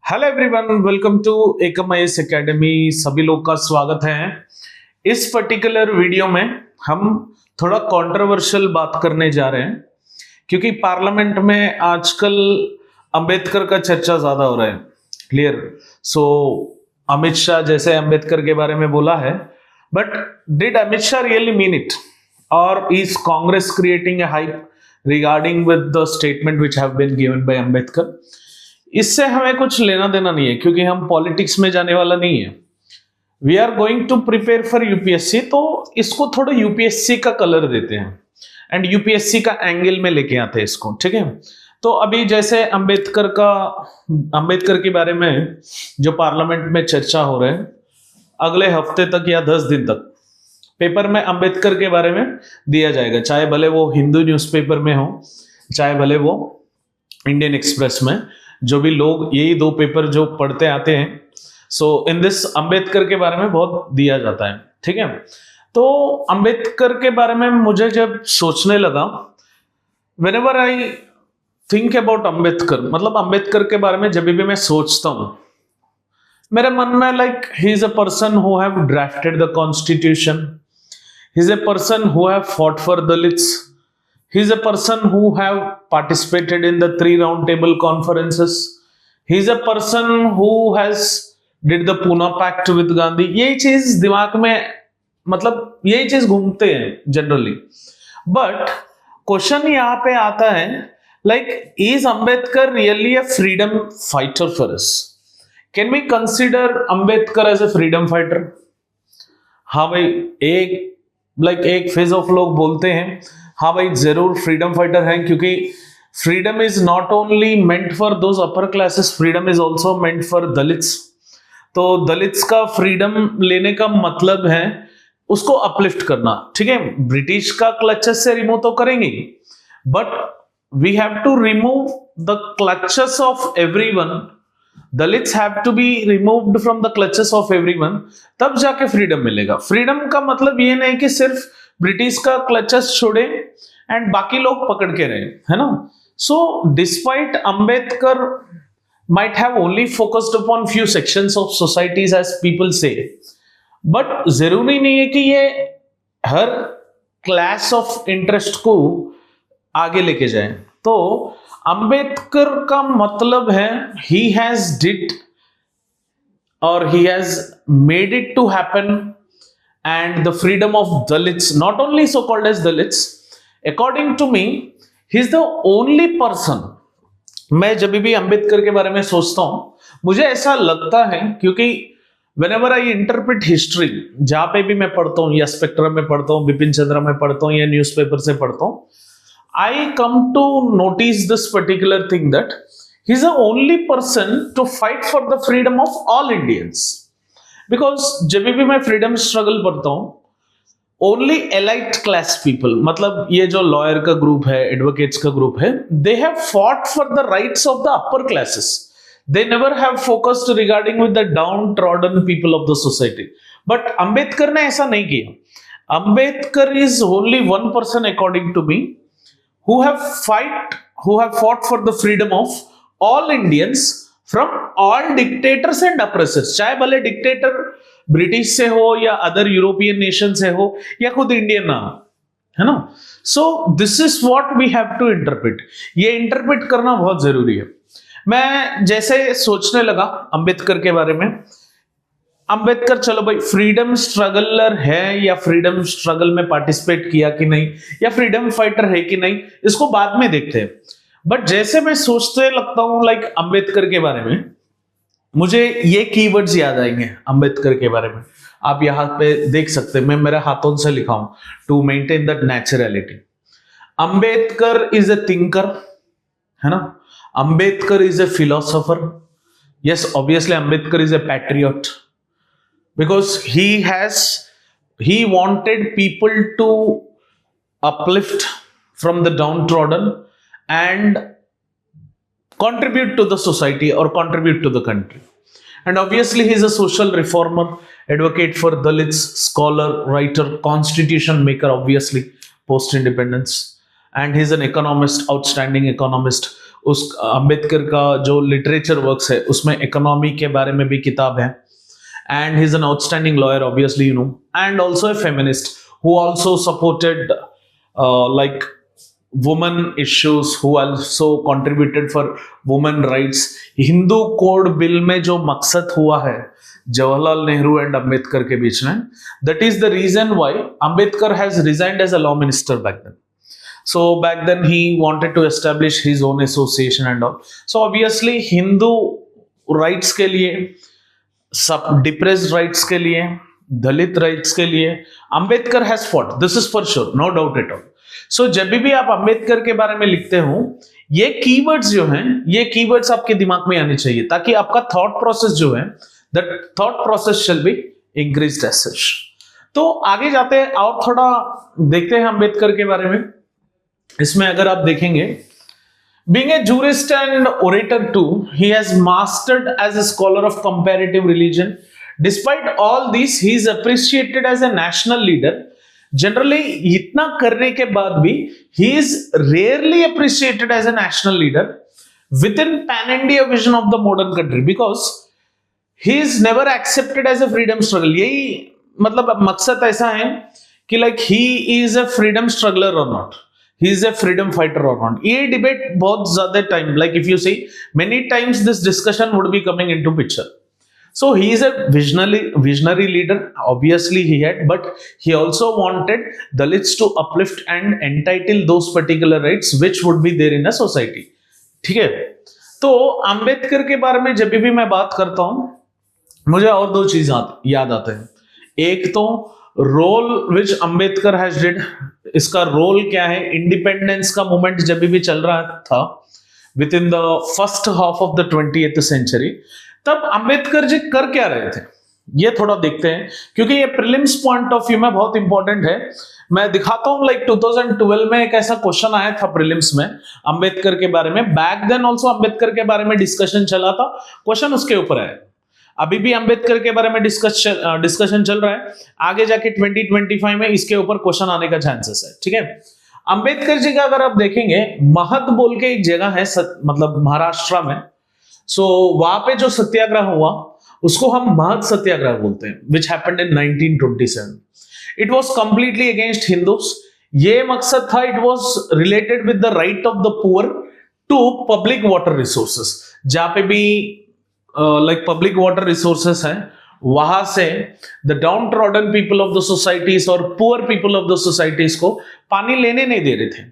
Hello everyone, welcome to Ekam IAS academy. सभी लोग का स्वागत है। इस पर्टिकुलर वीडियो में हम थोड़ा कंट्रोवर्शियल बात करने जा रहे हैं क्योंकि पार्लियामेंट में आजकल अंबेडकर का चर्चा ज्यादा हो रहा है। क्लियर। सो अमित शाह जैसे अंबेडकर के बारे में बोला है, but did Amit Shah really mean it और is Congress creating a hype regarding with the statement which have been given by Ambedkar? इससे हमें कुछ लेना देना नहीं है क्योंकि हम पॉलिटिक्स में जाने वाला नहीं है। We are going to prepare for UPSC, तो इसको थोड़ा यूपीएससी का कलर देते हैं एंड यूपीएससी का एंगल में लेके आते हैं इसको। ठीक है। तो अभी जैसे अंबेडकर के बारे में जो पार्लियामेंट में चर्चा हो रहा है, अगले हफ्ते तक या 10 दिन तक पेपर में अंबेडकर के बारे में दिया जाएगा, चाहे भले वो हिंदू न्यूज़पेपर में हो, चाहे भले वो इंडियन एक्सप्रेस में। जो भी लोग यही दो पेपर जो पढ़ते आते हैं, सो इन दिस अंबेडकर के बारे में बहुत दिया जाता है। ठीक है। तो अंबेडकर के बारे में मुझे जब सोचने लगा, whenever I think about Ambedkar, मतलब अंबेडकर के बारे में जब भी मैं सोचता हूं, मेरे मन में like he is a person who have drafted the constitution, he is a person who have fought for Dalits, he is a person who have participated in the 3 round table conferences, he is a person who has did the Pune pact with Gandhi। यही चीज दिमाग में, मतलब यही चीज घूमते हैं generally. But question यहाँ पे आता है, like is Ambedkar really a freedom fighter for us? Can we consider Ambedkar as a freedom fighter? हाँ भाई, एक फेज ऑफ लोग बोलते हैं हाँ भाई जरूर फ्रीडम फाइटर है, क्योंकि freedom is not only meant for those upper classes, freedom is also meant for Dalits. तो दलित्स का फ्रीडम लेने का मतलब है उसको अपलिफ्ट करना। ठीक है। ब्रिटिश का क्लचेस से रिमूव तो करेंगे, but we have to remove the clutches of everyone. Dalits have to be removed from the clutches of everyone, तब जाके फ्रीडम मिलेगा। फ्रीडम का मतलब ये नहीं कि सिर्फ ब्रिटिश का क्लचेस छोड़े एंड बाकी लोग पकड़ के रहे, है ना। So despite Ambedkar might have only focused upon few sections of societies as people say, but जरूरी नहीं है कि ये हर क्लास ऑफ इंटरेस्ट को आगे लेके जाए। तो अंबेडकर का मतलब है he has did or he has made it to happen, and the freedom of Dalits, not only so called as Dalits, according to me he is the only person। मैं जब भी अंबेडकर के बारे में सोचता हूं, मुझे ऐसा लगता है, क्योंकि whenever I interpret history, जहां पे भी मैं पढ़ता हूं, या स्पेक्ट्रम में पढ़ता हूं, बिपिन चंद्र में पढ़ता हूं, या न्यूज़पेपर से पढ़ता हूं, I come to notice this particular thing that he is the only person to fight for the freedom of all Indians। Because जब भी मैं फ्रीडम स्ट्रगल पढ़ता हूं, ओनली एलाइट क्लास पीपल, मतलब ये जो लॉयर का ग्रुप है, एडवोकेट्स का ग्रुप है, they have fought for the rights of the upper classes. They never have focused regarding with the downtrodden people of the society. But Ambedkar ने ऐसा नहीं किया। Ambedkar is only one person according to me who have fought for the freedom of all Indians from all dictators and oppressors। चाहे भले dictator British से हो, या other European nation से हो, या खुद इंडियन ना, है ना। So this is what we have to interpret. ये इंटरप्रेट करना बहुत जरूरी है। मैं जैसे सोचने लगा अंबेडकर के बारे में, अंबेडकर चलो भाई फ्रीडम स्ट्रगलर है, या फ्रीडम स्ट्रगल में पार्टिसिपेट किया कि नहीं, या फ्रीडम फाइटर है कि नहीं, इसको बाद में देखते हैं। बट जैसे मैं सोचते लगता हूं लाइक अंबेडकर के बारे में, मुझे ये कीवर्ड्स याद आएंगे अंबेडकर के बारे में। आप यहाँ पे देख सकते हैं, मैं मेरे हाथों से लिखा हूं, to maintain that naturality. Ambedkar is a thinker, है ना। Ambedkar is a philosopher. Yes, obviously Ambedkar is a patriot, because he wanted people to uplift from the downtrodden and contribute to the society or contribute to the country. And obviously he is a social reformer, advocate for Dalits, scholar, writer, constitution maker, obviously post independence, and he is an economist, outstanding economist। उस अंबेडकर का जो literature works है उसमें economy के बारे में भी किताब है. And he's an outstanding lawyer, obviously, and also a feminist who also supported like women issues, who also contributed for women rights. Hindu code bill में जो मकसद हुआ है जवाहरलाल नेहरू एंड अंबेडकर के बीच में, that is the reason why Ambedkar has resigned as a law minister back then. So back then he wanted to establish his own association and all. So obviously Hindu rights के लिए, सब depressed rights के लिए, दलित rights के लिए Ambedkar has fought. This is for sure, no doubt at all. So जब भी आप अंबेडकर के बारे में लिखते हो, ये कीवर्ड्स जो हैं, ये कीवर्ड्स आपके दिमाग में आने चाहिए ताकि आपका थॉट प्रोसेस जो है, that thought process shall be increased as such. तो आगे जाते हैं और थोड़ा देखते हैं अंबेडकर के बारे में. इसमें अगर आप देखेंगे, being a jurist and orator too, he has mastered as a scholar of comparative religion. Despite all this, he is appreciated as a national leader. Generally, इतना करने के बाद भी he is rarely appreciated as a national leader within pan-India vision of the modern country because he is never accepted as a freedom struggle. यही मतलब मकसद ऐसा है कि like he is a freedom struggler or not. He is a freedom fighter or not. ये debate बहुत ज्यादा time, like if you see many times this discussion would be coming into picture. So he is a visionary leader, obviously he had, but he also wanted Dalits to uplift and entitle those particular rights which would be there in a society. ठीक है. तो अंबेडकर के बारे में जब भी मैं बात करता हूं, मुझे और दो चीज याद आते हैं. एक तो role which Ambedkar has did, इसका रोल क्या है इंडिपेंडेंस का मूवमेंट जब भी चल रहा था within the first half of the 20th century, तब अंबेडकर जी कर क्या रहे थे, ये थोड़ा देखते हैं क्योंकि ये प्रीलिम्स पॉइंट ऑफ व्यू में बहुत इंपॉर्टेंट है. मैं दिखाता हूं, लाइक 2012 में एक ऐसा क्वेश्चन आया था प्रीलिम्स में अंबेडकर के बारे में. बैक देन ऑल्सो अंबेडकर के बारे में डिस्कशन चला था, क्वेश्चन उसके ऊपर है. अभी भी अंबेडकर के बारे में डिस्कशन चल रहा है, आगे जाके 2025 में इसके ऊपर क्वेश्चन आने का चांसेस है. ठीक है. अंबेडकर जी का अगर आप देखेंगे, महद बोल के एक जगह है मतलब महाराष्ट्र में. सो वहां पे जो सत्याग्रह हुआ उसको हम महद सत्याग्रह बोलते हैं, which happened in 1927. It was completely against Hindus. ये मकसद था, it was related with the right of the poor to public water resources. जहां पे भी लाइक पब्लिक वाटर रिसोर्सेस हैं, वहां से the downtrodden people of the societies और poor people of the societies को पानी लेने नहीं दे रहे थे.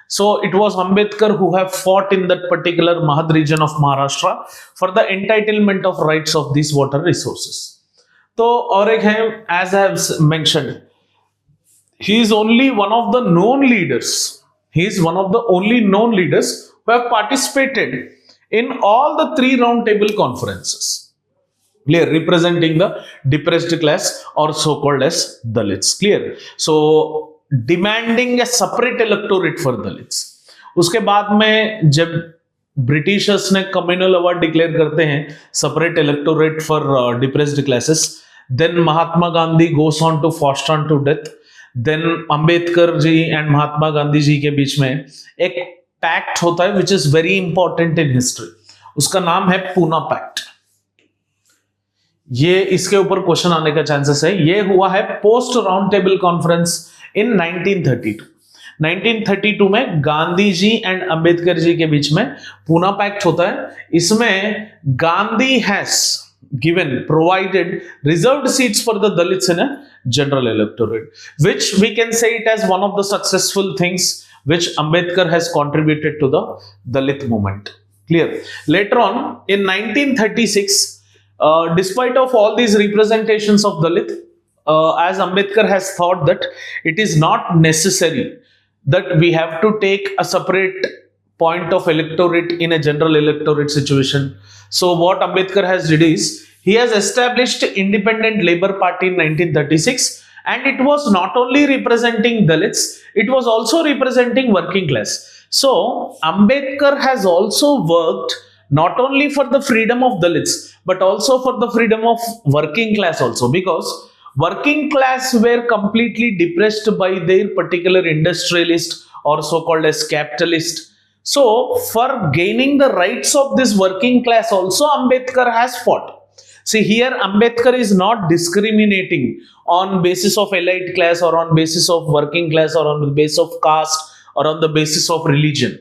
So it was Ambedkar who have fought in that particular Mahad region of Maharashtra for the entitlement of rights of this water resources. तो और एक है, as I have mentioned, he is only one of the known leaders, he is one of the only known leaders who have participated in all the 3 round table conferences, clear, representing the depressed class or so called as Dalits. Clear. So demanding a separate electorate for Dalits. उसके बाद में जब Britishers ने communal award declare करते हैं separate electorate for depressed classes, then Mahatma Gandhi goes on to fast on to death. Then Ambedkar ji and Mahatma Gandhi ji के बीच में एक पैक्ट होता है which is very important in history. उसका नाम है पूना पैक्ट. ये इसके ऊपर क्वेश्चन आने का चांसेस है. ये हुआ है post round table conference in 1932. 1932 में गांधी जी एंड अंबेडकर जी के बीच में पूना पैक्ट होता है. इसमें Gandhi has given provided reserved seats for the Dalits in a general electorate, which we can say it as one of the successful things which Ambedkar has contributed to the Dalit movement. Clear. Later on in 1936, despite of all these representations of Dalit, as Ambedkar has thought that it is not necessary that we have to take a separate point of electorate in a general electorate situation. So what Ambedkar has did is, he has established Independent Labour Party in 1936, and it was not only representing Dalits, it was also representing working class. So Ambedkar has also worked not only for the freedom of Dalits, but also for the freedom of working class also, because working class were completely depressed by their particular industrialist or so-called as capitalist So for gaining the rights of this working class also Ambedkar has fought. See, here Ambedkar is not discriminating on basis of elite class or on basis of working class or on the basis of caste or on the basis of religion.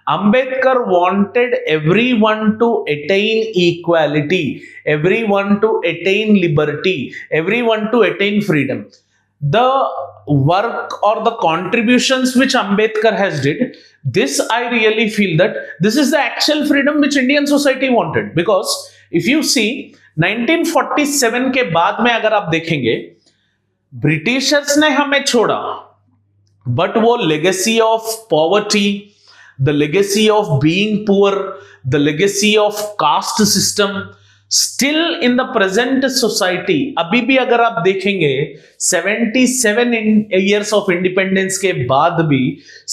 Ambedkar wanted everyone to attain equality, everyone to attain liberty, everyone to attain freedom. The work or the contributions which Ambedkar has did, this I really feel that this is the actual freedom which Indian society wanted. Because if you see 1947 के बाद में अगर आप देखेंगे, Britishers ने हमें छोड़ा, but वो legacy of poverty, the legacy of being poor, the legacy of caste system, still in the present society, अभी भी अगर आप देखेंगे 77 years of independence के बाद भी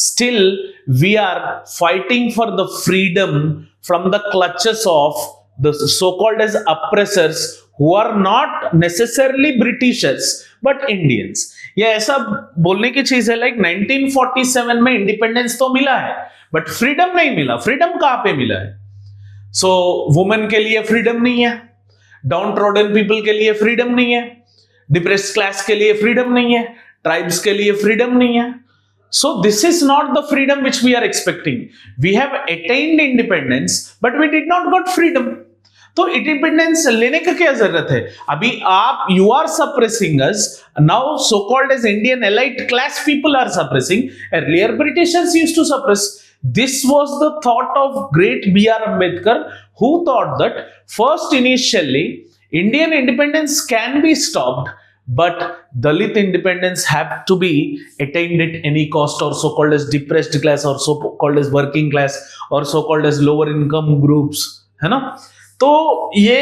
still we are fighting for the freedom from the clutches of the so-called as oppressors who are not necessarily Britishers but Indians. ये ऐसा बोलने की चीज है, लाइक 1947 में इंडिपेंडेंस तो मिला है बट फ्रीडम नहीं मिला. फ्रीडम कहां पे मिला है? सो वुमेन के लिए फ्रीडम नहीं है, डाउन ट्रोडन पीपल के लिए फ्रीडम नहीं है, डिप्रेस्ड क्लास के लिए फ्रीडम नहीं है, ट्राइब्स के लिए फ्रीडम नहीं है. So this is not the freedom which we are expecting. We have attained independence but we did not got freedom. तो इंडिपेंडेंस लेने का क्या जरूरत है? अभी आप you are suppressing us now, so called as Indian elite class people are suppressing. Earlier Britishers used to suppress. This was the thought of great B.R. Ambedkar, who thought that first initially Indian independence can be stopped, but Dalit independence have to be attained at any cost, or so called as depressed class, or so called as working class, or so called as lower income groups, है ना? तो ये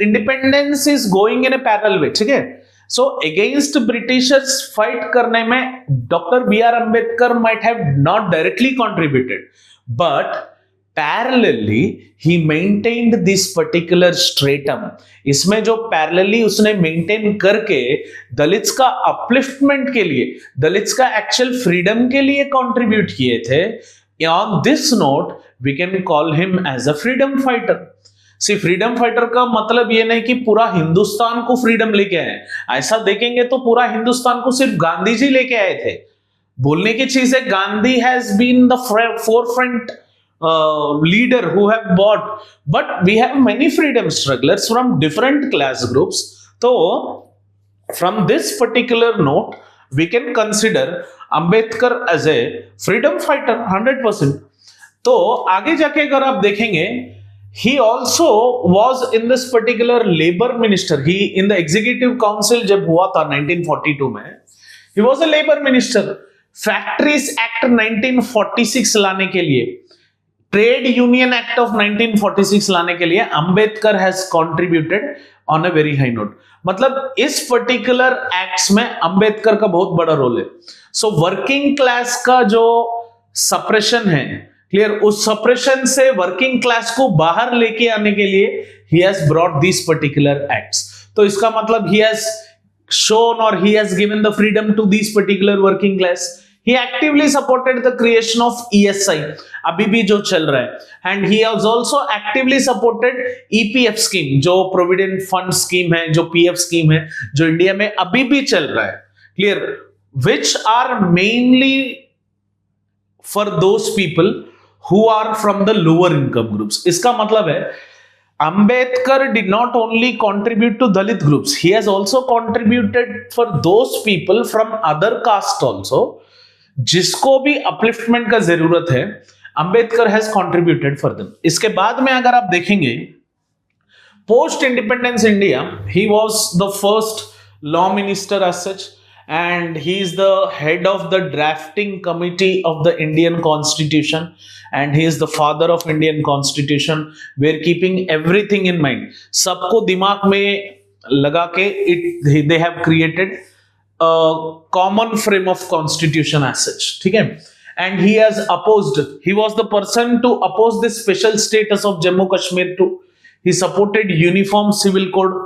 independence is going in a parallel way, ठीक है. So against Britishers fight करने में doctor B R Ambedkar might have not directly contributed, but parallelly he maintained this particular stratum. इसमें जो पैरेलली उसने मेंटेन करके दलित्स का अपलिफ्टमेंट के लिए, दलित्स का एक्चुअल फ्रीडम के लिए कंट्रीब्यूट किए थे. On this note we can call him as a freedom fighter. See, freedom fighter का मतलब ये नहीं कि पूरा हिंदुस्तान को फ्रीडम लेके आए. ऐसा देखेंगे तो पूरा हिंदुस्तान को सिर्फ गांधी जी लेके आए थे. बोलने की चीज है, Gandhi has been the forefront leader who have bought, but we have many freedom strugglers from different class groups. तो from this particular note we can consider Ambedkar as a freedom fighter 100%. तो आगे जाके अगर आप देखेंगे, he also was in this particular labor minister. He in the executive council जब हुआ था 1942 में, he was a labor minister. Factories Act 1946 लाने के लिए, Trade Union Act of 1946 लाने के लिए Ambedkar has contributed on a very high note. मतलब इस particular acts में अंबेडकर का बहुत बड़ा रोल है. So working class का जो suppression है, क्लियर, उस सप्रेशन से वर्किंग क्लास को बाहर लेके आने के लिए he has brought this particular acts. तो इसका मतलब ही हैज शोन और he has given the freedom to this particular working class. He actively supported the creation of ESI, अभी भी जो चल रहा है, and he has also actively supported EPF scheme, जो प्रोविडेंट फंड स्कीम है, जो पीएफ स्कीम है, जो इंडिया में अभी भी चल रहा है, clear, which are mainly for those people who are from the lower income groups. इसका मतलब है Ambedkar did not only contribute to Dalit groups, he has also contributed for those people from other caste also, जिसको भी upliftment का जरूरत है, Ambedkar has contributed for them. इसके बाद में अगर आप देखेंगे, post independence India, he was the first law minister as such, and he is the head of the drafting committee of the Indian Constitution, and he is the father of Indian Constitution. We are keeping everything in mind. सबको दिमाग में लगा के they have created a common frame of constitution as such, ठीक है. And he has opposed, he was the person to oppose the special status of Jammu Kashmir too. He supported uniform civil code.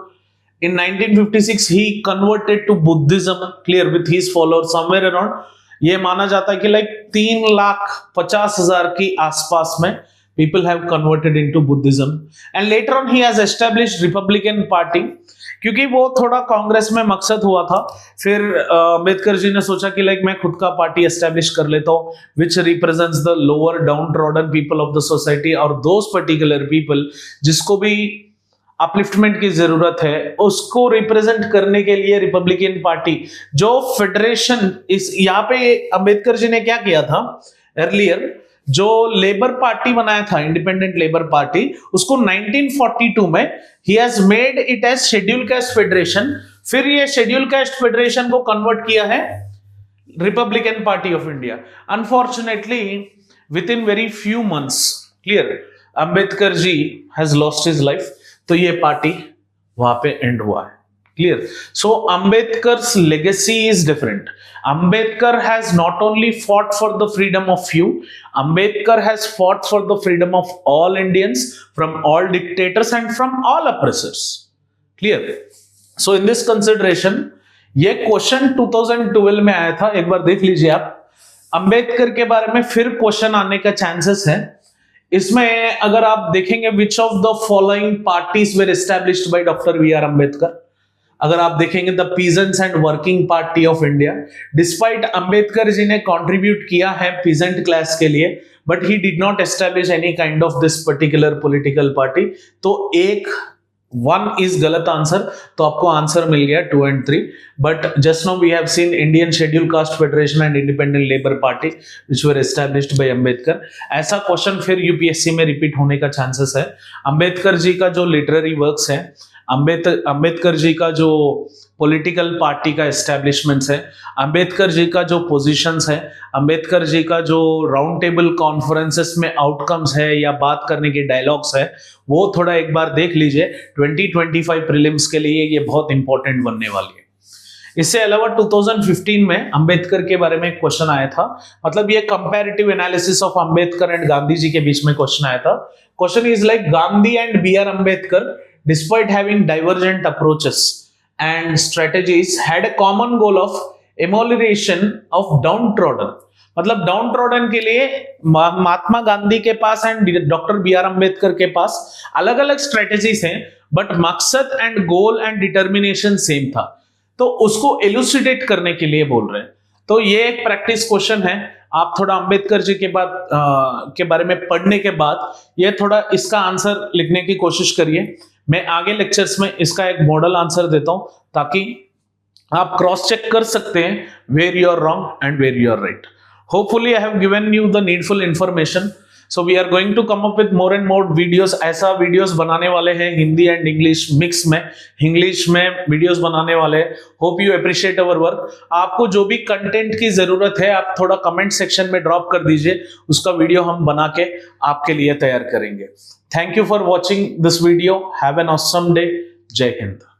In 1956 he converted to Buddhism, clear, with his followers somewhere around ये माना जाता है कि like 3,50,000 की आसपास में people have converted into Buddhism, and later on he has established Republican Party, क्योंकि वो थोड़ा कांग्रेस में मकसद हुआ था। फिर अम्बेडकर जी ने सोचा कि लाइक मैं खुद का पार्टी एस्टेब्लिश कर लेता हूँ विच represents the lower down trodden people of the society, और दोज पर्टिकुलर पीपल जिसको भी अपलिफ्टमेंट की जरूरत है उसको रिप्रेजेंट करने के लिए रिपब्लिकन पार्टी जो फेडरेशन, इस यहाँ पे अम्बेडकर जी ने क्या किया था अर्लियर, जो लेबर पार्टी बनाया था इंडिपेंडेंट लेबर पार्टी, उसको 1942 में he has made it as schedule caste federation. फिर ये शेड्यूल कास्ट फेडरेशन को कन्वर्ट किया है republican party of India. Unfortunately within very few months, clear, Ambedkar ji has lost his life, तो ये पार्टी वहां पे एंड हुआ है। Clear? So Ambedkar's legacy is different. Ambedkar has not only fought for the freedom of few, Ambedkar has fought for the freedom of all Indians from all dictators and from all oppressors. Clear? So in this consideration, ये question 2012 में आया था, एक बार देख लीजिए आप। अंबेडकर के बारे में फिर क्वेश्चन आने का चांसेस है। इसमें अगर आप देखेंगे which of the following parties were established by doctor V R Ambedkar, अगर आप देखेंगे the peasants and working party of India, despite Ambedkar ji ने कंट्रीब्यूट किया है पीजेंट क्लास के लिए, but he did not establish any kind of this particular political party. तो एक 1 इज गलत आंसर, तो आपको आंसर मिल गया 2 and 3। But just now we have seen Indian schedule caste federation and independent labour party which were established by Ambedkar. ऐसा question फिर UPSC में repeat होने का चांसेस है। अंबेडकर जी का जो लिटरेरी वर्क्स है, अंबेडकर जी का जो पॉलिटिकल पार्टी का एस्टेब्लिशमेंट्स है, अंबेडकर जी का जो पोजीशंस है, अंबेडकर जी का जो राउंड टेबल कॉन्फ्रेंसेस में आउटकम्स है या बात करने के डायलॉग्स है, वो थोड़ा एक बार देख लीजिए। 2025 प्रीलिम्स के लिए ये बहुत इंपॉर्टेंट बनने वाली है। इससे अलावा 2015 में अंबेडकर के बारे में एक क्वेश्चन आया था, मतलब ये comparative analysis of Ambedkar and Gandhi ji के बीच में क्वेश्चन आया था। Question is like Gandhi and B R Ambedkar despite having divergent approaches and strategies had a common goal of amelioration of downtrodden। मतलब डाउनट्रॉडन के लिए महात्मा गांधी के पास and doctor B R Ambedkar के पास अलग अलग स्ट्रेटेजीज हैं, बट मकसद and goal and determination same था, तो उसको एलुसिडेट करने के लिए बोल रहे हैं। तो ये एक प्रैक्टिस क्वेश्चन है, आप थोड़ा अंबेडकर जी के बारे में पढ़ने के बाद ये थोड़ा इसका आंसर लिखने की कोशिश करिए। मैं आगे लेक्चर्स में इसका एक मॉडल आंसर देता हूं ताकि आप क्रॉस चेक कर सकते हैं where you are wrong and where you are right. Hopefully I have given you the needful information. So we are going to come up with more and more videos. ऐसा videos बनाने वाले हैं Hindi and English mix में, English में videos बनाने वाले हैं। Hope you appreciate our work. आपको जो भी कंटेंट की जरूरत है आप थोड़ा कमेंट सेक्शन में ड्रॉप कर दीजिए, उसका वीडियो हम बना के आपके लिए तैयार करेंगे। Thank you for watching this video. Have an awesome day. Jai Hind.